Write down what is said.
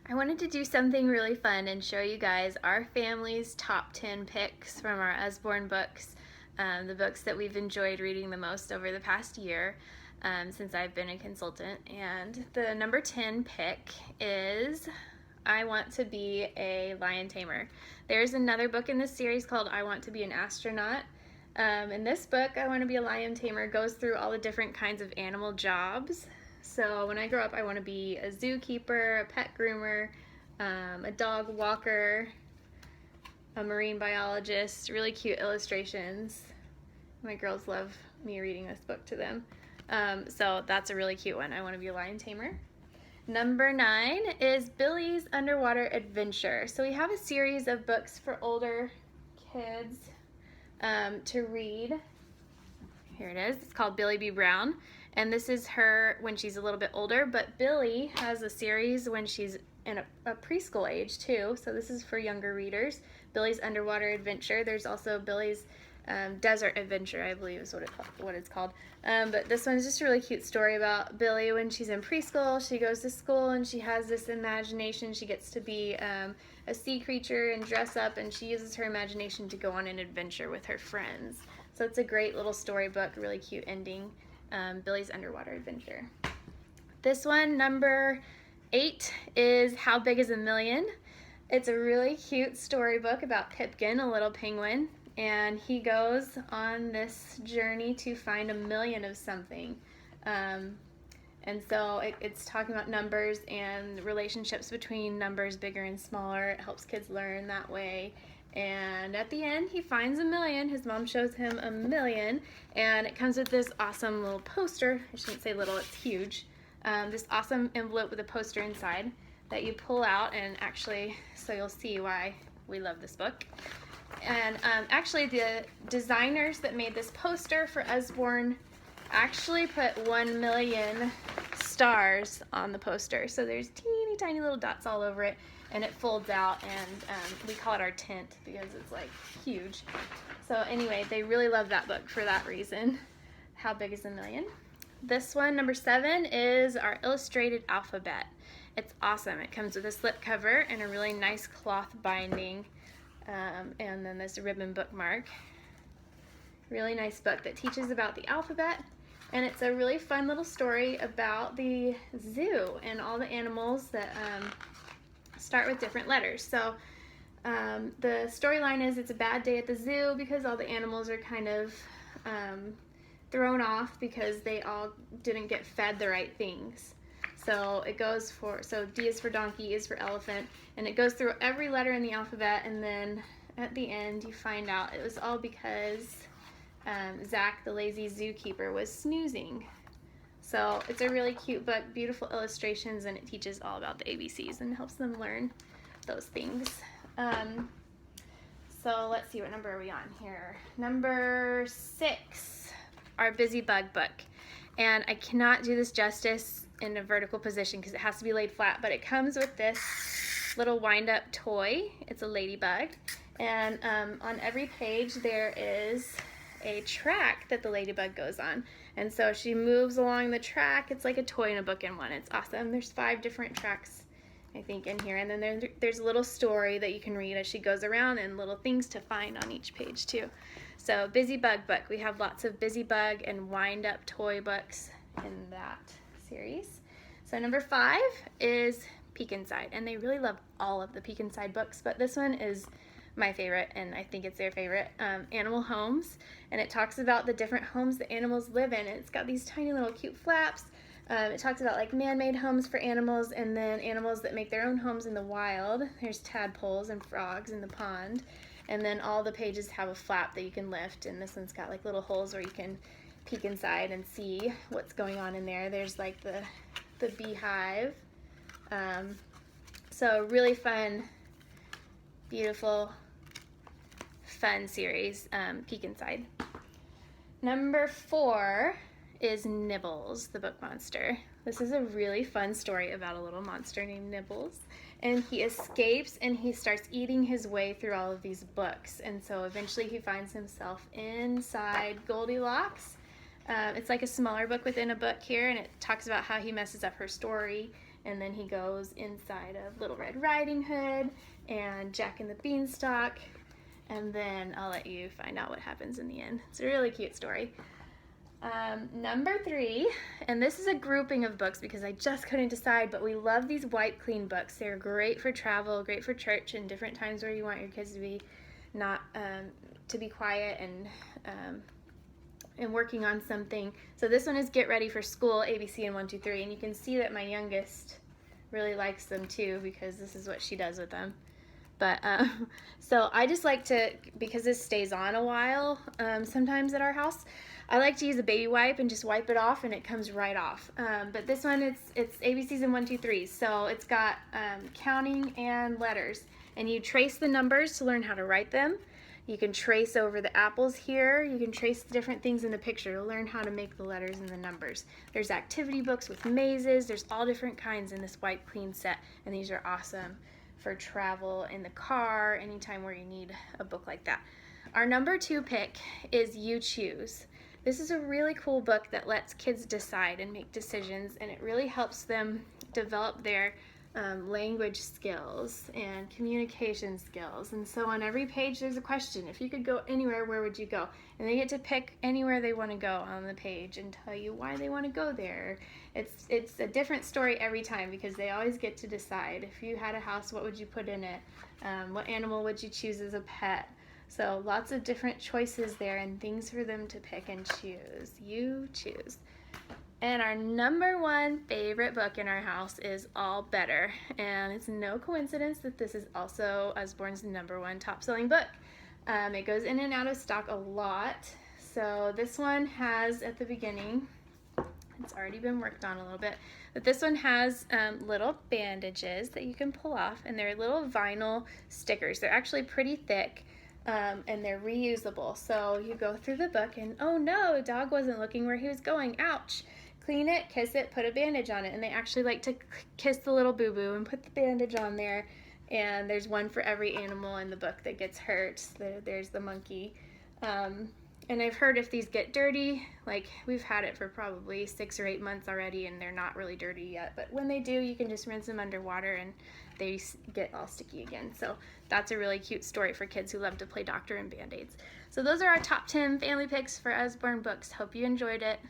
I wanted to do something really fun and show you guys our family's top 10 picks from our Usborne books, the books that we've enjoyed reading the most over the past year since I've been a consultant. And the number 10 pick is I Want to Be a Lion Tamer. There's another book in this series called I Want to Be an Astronaut. In this book, I Want to Be a Lion Tamer goes through all the different kinds of animal jobs. So when I grow up, I want to be a zookeeper, a pet groomer, a dog walker, a marine biologist. Really cute illustrations. My girls love me reading this book to them. So that's a really cute one. I Want to Be a Lion Tamer. Number 9 is Billy's Underwater Adventure. So we have a series of books for older kids to read. Here it is. It's called Billy B. Brown. And this is her when she's a little bit older, but Billy has a series when she's in a preschool age too. So this is for younger readers. Billy's Underwater Adventure. There's also Billy's Desert Adventure, I believe is what it's called. But this one's just a really cute story about Billy when she's in preschool. She goes to school and she has this imagination. She gets to be a sea creature and dress up, and she uses her imagination to go on an adventure with her friends. So it's a great little storybook, really cute ending. Billy's Underwater Adventure. This one, number 8, is How Big is a Million? It's a really cute storybook about Pipkin, a little penguin, and he goes on this journey to find a million of something. And so it's talking about numbers and relationships between numbers, bigger and smaller. It helps kids learn that way. And at the end, he finds a million. His mom shows him a million, and it comes with this awesome little poster. I shouldn't say little, it's huge. This awesome envelope with a poster inside that you pull out, and actually, so you'll see why we love this book. And actually, the designers that made this poster for Usborne actually put 1 million stars on the poster. So there's teeny tiny little dots all over it, and it folds out, and we call it our tent because it's like huge. So anyway, they really love that book for that reason. How Big is a Million? This one, number 7, is our illustrated alphabet. It's awesome. It comes with a slipcover and a really nice cloth binding, and then this ribbon bookmark. Really nice book that teaches about the alphabet, and it's a really fun little story about the zoo and all the animals that start with different letters. So the storyline is it's a bad day at the zoo because all the animals are kind of thrown off because they all didn't get fed the right things. So it goes for, so D is for donkey, E is for elephant, and it goes through every letter in the alphabet, and then at the end you find out it was all because Zach, the lazy zookeeper, was snoozing. So it's a really cute book, beautiful illustrations, and it teaches all about the ABCs and helps them learn those things. So let's see, what number are we on here? Number 6, our Busy Bug book. And I cannot do this justice in a vertical position because it has to be laid flat, but it comes with this little wind-up toy. It's a ladybug, and on every page there is a track that the ladybug goes on, and so she moves along the track. It's like a toy and a book in one. It's awesome. There's 5 different tracks, I think, in here, and then there's a little story that you can read as she goes around and little things to find on each page too. So Busy Bug book. We have lots of Busy Bug and wind-up toy books in that series. So number 5 is Peek Inside, and they really love all of the Peek Inside books, but this one is my favorite, and I think it's their favorite, Animal Homes, and it talks about the different homes that animals live in, and it's got these tiny little cute flaps. It talks about like man-made homes for animals, and then animals that make their own homes in the wild. There's tadpoles and frogs in the pond, and then all the pages have a flap that you can lift, and this one's got like little holes where you can peek inside and see what's going on in there. There's like the beehive. So really fun, beautiful, fun series, Peek Inside. Number 4 is Nibbles, the book monster. This is a really fun story about a little monster named Nibbles, and he escapes and he starts eating his way through all of these books, and so eventually he finds himself inside Goldilocks. It's like a smaller book within a book here, and it talks about how he messes up her story and then he goes inside of Little Red Riding Hood and Jack and the Beanstalk, and then I'll let you find out what happens in the end. It's a really cute story. Number 3, and this is a grouping of books because I just couldn't decide, but we love these wipe clean books. They're great for travel, great for church, and different times where you want your kids to be to be quiet and working on something. So this one is Get Ready for School, ABC and 1, 2, 3, and you can see that my youngest really likes them too because this is what she does with them. But so I just like to, because this stays on a while sometimes at our house, I like to use a baby wipe and just wipe it off and it comes right off. But this one, it's ABCs and 1, 2, 3. So it's got counting and letters. And you trace the numbers to learn how to write them. You can trace over the apples here. You can trace the different things in the picture to learn how to make the letters and the numbers. There's activity books with mazes. There's all different kinds in this wipe clean set. And these are awesome for travel in the car, anytime where you need a book like that. Our number 2 pick is You Choose. This is a really cool book that lets kids decide and make decisions, and it really helps them develop their language skills and communication skills. And so on every page there's a question. If you could go anywhere, where would you go? And they get to pick anywhere they want to go on the page and tell you why they want to go there. It's a different story every time because they always get to decide. If you had a house, what would you put in it? What animal would you choose as a pet? So lots of different choices there and things for them to pick and choose. You choose. And our number 1 favorite book in our house is All Better. And it's no coincidence that this is also Usborne's number 1 top-selling book. It goes in and out of stock a lot. So this one has, at the beginning, it's already been worked on a little bit, but this one has little bandages that you can pull off, and they're little vinyl stickers. They're actually pretty thick. And they're reusable. So you go through the book and, oh no, dog wasn't looking where he was going. Ouch. Clean it, kiss it, put a bandage on it. And they actually like to kiss the little boo-boo and put the bandage on there. And there's one for every animal in the book that gets hurt. There's the monkey. And I've heard if these get dirty, like we've had it for probably 6 or 8 months already and they're not really dirty yet. But when they do, you can just rinse them underwater and they get all sticky again. So that's a really cute story for kids who love to play doctor and Band-Aids. So those are our top 10 family picks for Usborne books. Hope you enjoyed it.